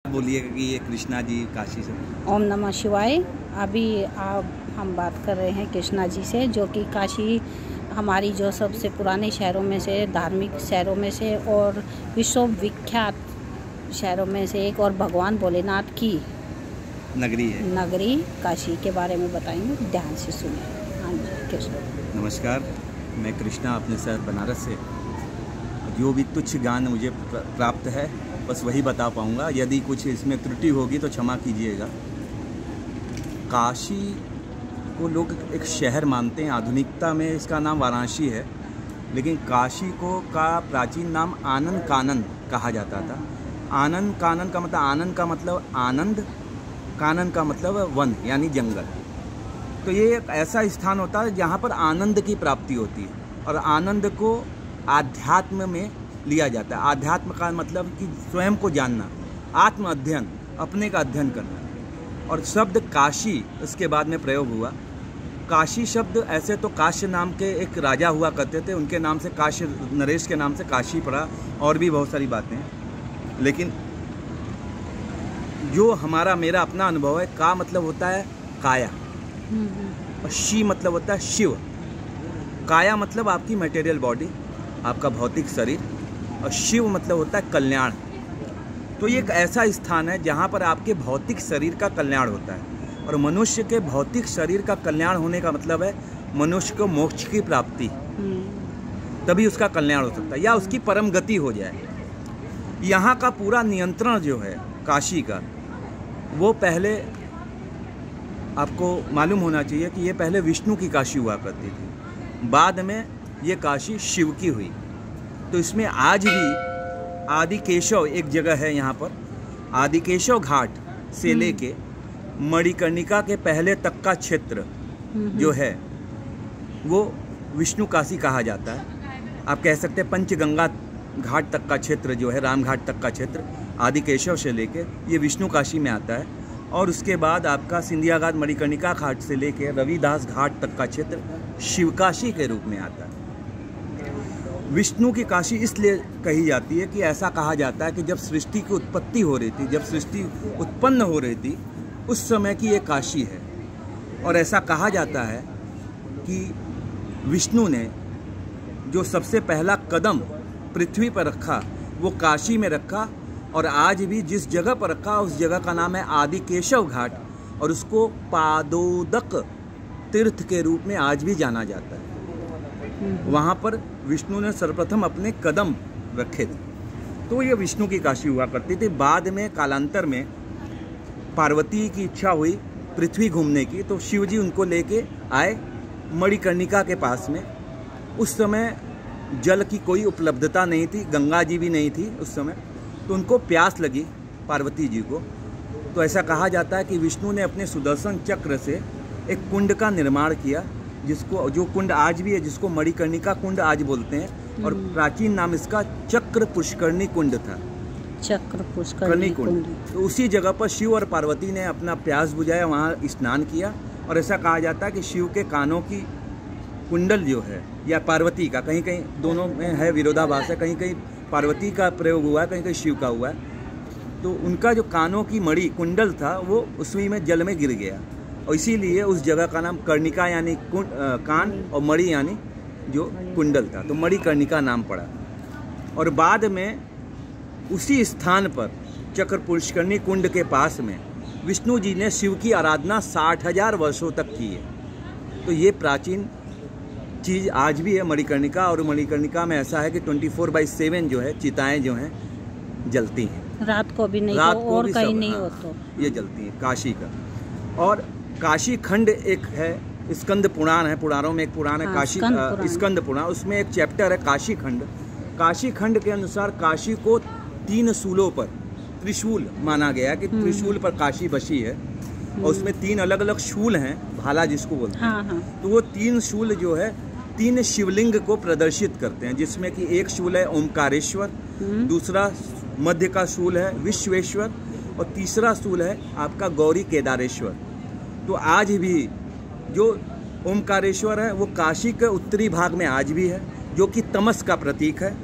बोलिएगा कि ये कृष्णा जी काशी से। ओम नमः शिवाय। अभी हम बात कर रहे हैं कृष्णा जी से, जो कि काशी हमारी जो सबसे पुराने शहरों में से, धार्मिक शहरों में से और विश्व विख्यात शहरों में से एक, और भगवान भोलेनाथ की नगरी काशी के बारे में बताएंगे। ध्यान से सुनिए। हाँ जी कृष्णा। नमस्कार, मैं कृष्णा अपने शहर बनारस से। जो भी तुच्छ ज्ञान मुझे प्राप्त है बस वही बता पाऊँगा। यदि कुछ इसमें त्रुटि होगी तो क्षमा कीजिएगा। काशी को लोग एक शहर मानते हैं, आधुनिकता में इसका नाम वाराणसी है, लेकिन काशी को का प्राचीन नाम आनंद कानन कहा जाता था। आनंद कानन का मतलब, आनंद का मतलब आनंद, कानन का मतलब वन यानी जंगल। तो ये एक ऐसा स्थान होता है जहाँ पर आनंद की प्राप्ति होती है, और आनंद को आध्यात्म में लिया जाता है। आध्यात्म का मतलब कि स्वयं को जानना, आत्म अध्ययन, अपने का अध्ययन करना। और शब्द काशी इसके बाद में प्रयोग हुआ। काशी शब्द ऐसे तो काश्य नाम के एक राजा हुआ करते थे, उनके नाम से काश्य, नरेश के नाम से काशी पड़ा, और भी बहुत सारी बातें हैं। लेकिन जो मेरा अपना अनुभव है, का मतलब होता है काया, और शी मतलब होता है शिव। काया मतलब आपकी मटेरियल बॉडी, आपका भौतिक शरीर, और शिव मतलब होता है कल्याण। तो ये एक ऐसा स्थान है जहाँ पर आपके भौतिक शरीर का कल्याण होता है, और मनुष्य के भौतिक शरीर का कल्याण होने का मतलब है मनुष्य को मोक्ष की प्राप्ति, तभी उसका कल्याण हो सकता है, या उसकी परम गति हो जाए। यहाँ का पूरा नियंत्रण जो है काशी का, वो पहले आपको मालूम होना चाहिए कि ये पहले विष्णु की काशी हुआ करती थी, बाद में ये काशी शिव की हुई। तो इसमें आज भी आदिकेशव एक जगह है, यहाँ पर आदिकेशव घाट से लेके मणिकर्णिका के पहले तक का क्षेत्र जो है वो विष्णु काशी कहा जाता है। आप कह सकते हैं पंचगंगा घाट तक का क्षेत्र जो है, राम घाट तक का क्षेत्र, आदिकेशव से लेके ये विष्णु काशी में आता है। और उसके बाद आपका सिंधिया घाट, मणिकर्णिका घाट से लेके रविदास घाट तक का क्षेत्र शिवकाशी के रूप में आता है। विष्णु की काशी इसलिए कही जाती है कि ऐसा कहा जाता है कि जब सृष्टि की उत्पत्ति हो रही थी, जब सृष्टि उत्पन्न हो रही थी, उस समय की ये काशी है। और ऐसा कहा जाता है कि विष्णु ने जो सबसे पहला कदम पृथ्वी पर रखा वो काशी में रखा, और आज भी जिस जगह पर रखा उस जगह का नाम है आदिकेशव घाट, और उसको पादोदक तीर्थ के रूप में आज भी जाना जाता है। वहाँ पर विष्णु ने सर्वप्रथम अपने कदम रखे थे, तो ये विष्णु की काशी हुआ करती थी। बाद में कालांतर में पार्वती की इच्छा हुई पृथ्वी घूमने की, तो शिव जी उनको लेके आए मणिकर्णिका के पास में। उस समय जल की कोई उपलब्धता नहीं थी, गंगा जी भी नहीं थी उस समय, तो उनको प्यास लगी पार्वती जी को। तो ऐसा कहा जाता है कि विष्णु ने अपने सुदर्शन चक्र से एक कुंड का निर्माण किया, जो कुंड आज भी है, जिसको मणिकर्णिका कुंड आज बोलते हैं, और प्राचीन नाम इसका चक्र पुष्करणी कुंड था। चक्र पुष्करणी कुंड। तो उसी जगह पर शिव और पार्वती ने अपना प्यास बुझाया, वहाँ स्नान किया। और ऐसा कहा जाता है कि शिव के कानों की कुंडल जो है, या पार्वती का, कहीं कहीं दोनों में है विरोधाभास है, कहीं कहीं पार्वती का प्रयोग हुआ है, कहीं कहीं शिव का हुआ है। तो उनका जो कानों की मणि कुंडल था वो उसी में जल में गिर गया, और इसीलिए उस जगह का नाम कर्णिका यानी कान, और मणि यानी जो कुंडल था, तो मणिकर्णिका नाम पड़ा। और बाद में उसी स्थान पर चक्र पुष्करणी कुंड के पास में विष्णु जी ने शिव की आराधना 60,000 वर्षों तक की है। तो ये प्राचीन चीज़ आज भी है मणिकर्णिका। और मणिकर्णिका में ऐसा है कि 24/7 जो है चिताएँ जो हैं जलती हैं, रात को भी नहीं, रात तो को और भी कहीं सब, नहीं हाँ, हो तो ये जलती हैं काशी का। और काशी खंड एक है, स्कंद पुराण है, पुराणों में एक पुराण है, हाँ, काशी स्कंद पुराण, उसमें एक चैप्टर है काशी खंड। काशी खंड के अनुसार काशी को 3 शूलों पर त्रिशूल माना गया कि त्रिशूल पर काशी बसी है, और उसमें 3 अलग अलग शूल हैं, भाला जिसको बोलते हैं। हाँ। तो वो 3 शूल जो है 3 शिवलिंग को प्रदर्शित करते हैं, जिसमें कि एक शूल है ओमकारेश्वर, दूसरा मध्य का शूल है विश्वेश्वर, और तीसरा शूल है आपका गौरी केदारेश्वर। तो आज भी जो ओमकारेश्वर है वो काशी के उत्तरी भाग में आज भी है, जो कि तमस का प्रतीक है,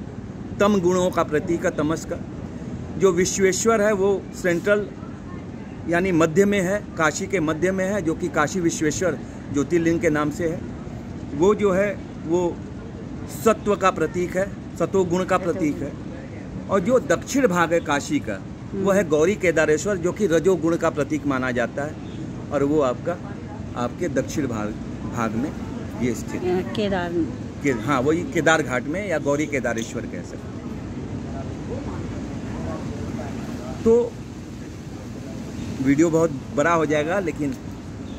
तम गुणों का प्रतीक है तमस का। जो विश्वेश्वर है वो सेंट्रल यानी मध्य में है, काशी के मध्य में है, जो कि काशी विश्वेश्वर ज्योतिर्लिंग के नाम से है। वो जो है वो सत्व का प्रतीक है, सतोगुण का प्रतीक है। और जो दक्षिण भाग है काशी का वो है गौरी केदारेश्वर, जो कि रजोगुण का प्रतीक माना जाता है, और वो आपके दक्षिण भाग में ये स्थित है। हाँ, वही केदार घाट में या गौरी केदारेश्वर कह सकते हैं। तो वीडियो बहुत बड़ा हो जाएगा, लेकिन